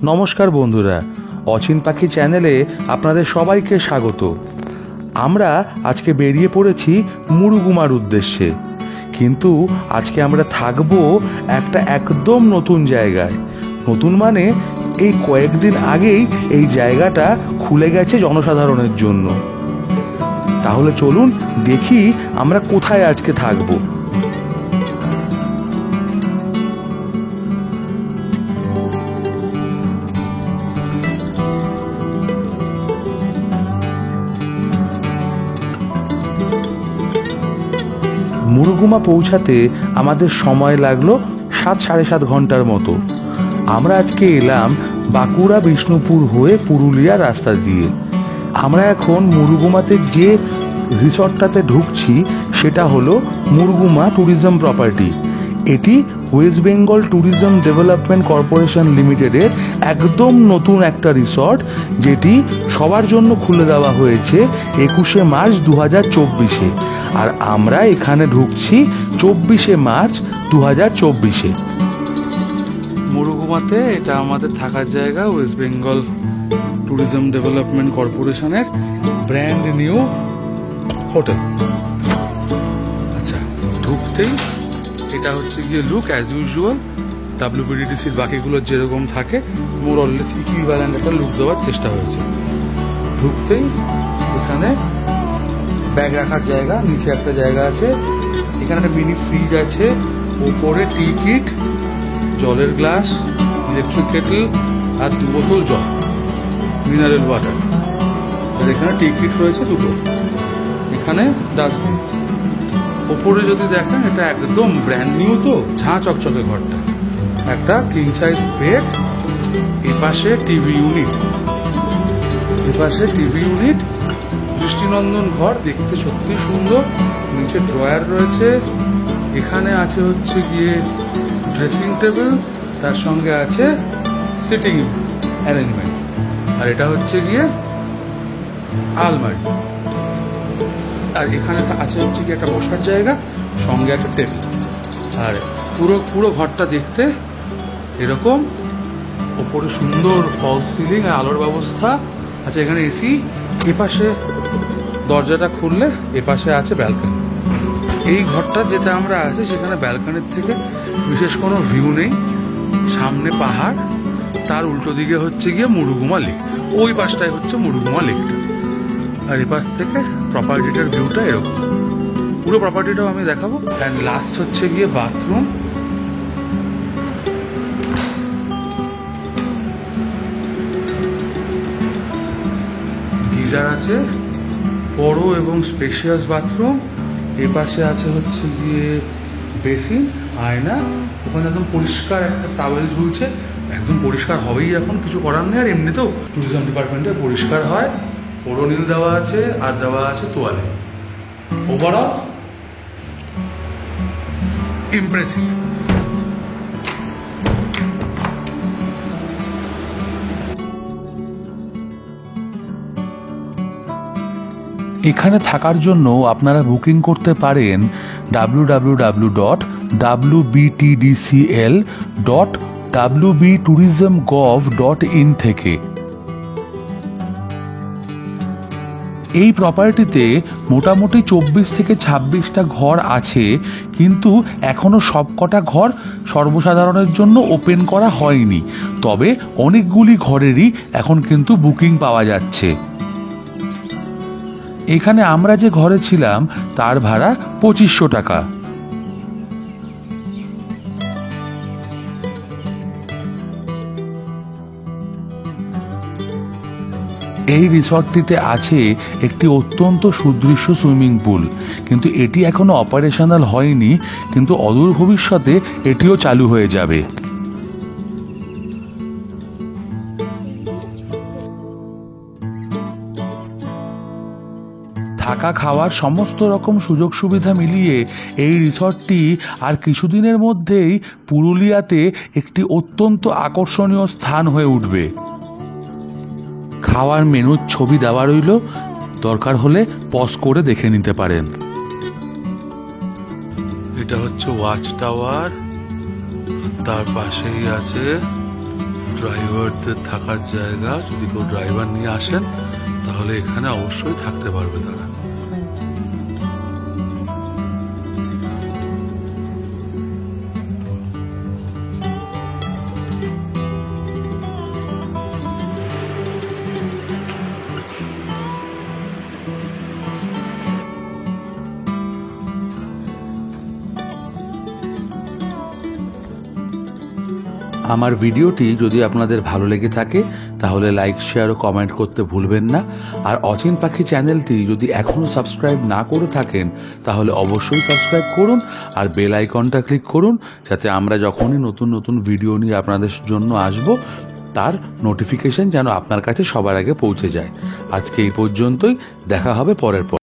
নমস্কার বন্ধুরা, অচিন পাখি চ্যানেলে আপনাদের সবাইকে স্বাগত। আমরা আজকে বেরিয়ে পড়েছি মুরুগুমার উদ্দেশ্যে, কিন্তু আজকে আমরা থাকবো একটা একদম নতুন জায়গায়। নতুন মানে এই কয়েকদিন আগেই এই জায়গাটা খুলে গেছে জনসাধারণের জন্য। তাহলে চলুন দেখি আমরা কোথায় আজকে থাকবো। মুরুগুমা পৌঁছাতে আমাদের সময় লাগলো 7-7.5 ঘন্টার মতো। আমরা আজকে এলাম বাঁকুড়া বিষ্ণুপুর হয়ে পুরুলিয়া রাস্তা দিয়ে। আমরা এখন মুরুগুমাতে যে রিসর্টটাতে ঢুকছি সেটা হলো মুরুগুমা ট্যুরিজম প্রপার্টি। এটি West Bengal tourism development corporation লিমিটেডের একদম নতুন একটা রিসর্ট, যেটি সবার জন্য খুলে দেওয়া হয়েছে 21শে মার্চ 2024-এ। আর আমরা এখানে ঢুকছি 24শে মার্চ 2024-এ। মুরুগুমাতে এটা আমাদের থাকার জায়গা। ওয়েস্ট বেঙ্গল ট্যুরিজম ডেভেলপমেন্ট কর্পোরেশনের ব্র্যান্ড নিউ হোটেল। আচ্ছা, ঢুকতেই এটা হচ্ছে গিয়ে লুক অ্যাজ ইউজুয়াল WBTDCর বাকিগুলোর যেরকম থাকে মোর অললেস ইকুইভ্যালেন্ট একটা লুক দেওয়ার চেষ্টা হয়েছে। ঢুকতেই এখানে ব্যাগ রাখার জায়গা, নিচে একটা জায়গা আছে, এখানে একটা মিনি ফ্রিজ আছে, ওপরে টি কিট, জলের গ্লাস, ইলেকট্রিক কেটল আর 2 বোতল জল, মিনারেল ওয়াটার। আর এখানে টি কিট রয়েছে 2টো। এখানে ডাস্টবিন। ওপরে যদি দেখেন এটা একদম ব্র্যান্ড নিউ, তো ঝাঁ চকচকে ঘরটা। একটা কিং সাইজ বেড, এপাশে টিভি ইউনিট, এপাশে টিভি ইউনিট, দৃষ্টিনন্দন ঘর, দেখতে সত্যি সুন্দর। নিচে ড্রয়ার রয়েছে, এখানে আছে হচ্ছে গিয়ে ড্রেসিং টেবিল, তার সঙ্গে আছে সিটিং অ্যারেঞ্জমেন্ট। আর এটা হচ্ছে গিয়ে আলমারি। আর এখানে আছে হচ্ছে গিয়ে একটা বসার জায়গা, সঙ্গে একটা টেবিল। আর পুরো ঘরটা দেখতে এরকম। ওপরে সুন্দর ফলস সিলিং আর আলোর ব্যবস্থা আছে। এখানে এসি। এপাশে দরজাটা খুললে এপাশে আছে ব্যালকনি। এই ঘরটা যেটা আমরা আছি সেখানে ব্যালকনির থেকে বিশেষ কোনো ভিউ নেই। সামনে পাহাড়, তার উল্টো দিকে হচ্ছে গিয়ে মুরুগুমা লেক। ওই পাশটায় হচ্ছে মুরুগুমা লেকটা। আর এপাশ থেকে প্রপার্টিটার ভিউটা এরকম। পুরো প্রপার্টিটাও আমি দেখাবো। অ্যান্ড লাস্ট হচ্ছে গিয়ে বাথরুম। গিজার আছে, বড় এবং স্পেশিয়াস বাথরুম। এপাশে আছে হচ্ছে গিয়ে বেসিন, আয়না। ওখানে একদম পরিষ্কার একটা টাওয়েল ঝুলছে। একদম পরিষ্কার হবেই, এখন কিছু করার নেই। আর এমনিতেও ট্যুরিজম ডিপার্টমেন্টে পরিষ্কার হয়। ওরোনিল দেওয়া আছে আর দেওয়া আছে তোয়ালে। Overall impressive. এখানে থাকার জন্য আপনারা বুকিং করতে পারেন www.wbtdcl.wbtourismgov.in থেকে। এই প্রপার্টিতে মোটামুটি 24 থেকে 26টা ঘর আছে, কিন্তু এখনো সবকটা ঘর সর্বসাধারণের জন্য ওপেন করা হয়নি। তবে অনেকগুলি ঘরেরই এখন কিন্তু বুকিং পাওয়া যাচ্ছে। এখানে আমরা যে ঘরে ছিলাম তার ভাড়া 2500 টাকা। এই রিসর্টটিতে আছে একটি অত্যন্ত সুদৃশ্য সুইমিং পুল, কিন্তু এটি এখনো অপারেশনাল হয়নি, কিন্তু অদূর ভবিষ্যতে এটিও চালু হয়ে যাবে। থাকা খাওয়ার সমস্ত রকম সুযোগ সুবিধা মিলিয়ে এই রিসর্টটি আর কিছুদিনের মধ্যেই পুরুলিয়াতে একটি অত্যন্ত আকর্ষণীয় স্থান হয়ে উঠবে। খাওয়ার মেনুর ছবি দেওয়া রইল, দরকার হলে পজ করে দেখে নিতে পারেন। এটা হচ্ছে ওয়াচ টাওয়ার, তার পাশেই আছে ড্রাইভারদের থাকার জায়গা, যদি কেউ ড্রাইভার নিয়ে আসেন তাহলে এখানে অবশ্যই থাকতে পারবে তারা। আমার ভিডিওটি যদি আপনাদের ভালো লেগে থাকে তাহলে লাইক, শেয়ার ও কমেন্ট করতে ভুলবেন না। আর অচিন পাখি চ্যানেলটি যদি এখনও সাবস্ক্রাইব না করে থাকেন তাহলে অবশ্যই সাবস্ক্রাইব করুন আর বেল আইকনটা ক্লিক করুন, যাতে আমরা যখনই নতুন নতুন ভিডিও নিয়ে আপনাদের জন্য আসব তার নোটিফিকেশন যেন আপনার কাছে সবার আগে পৌঁছে যায়। আজকে এই পর্যন্তই, দেখা হবে পরের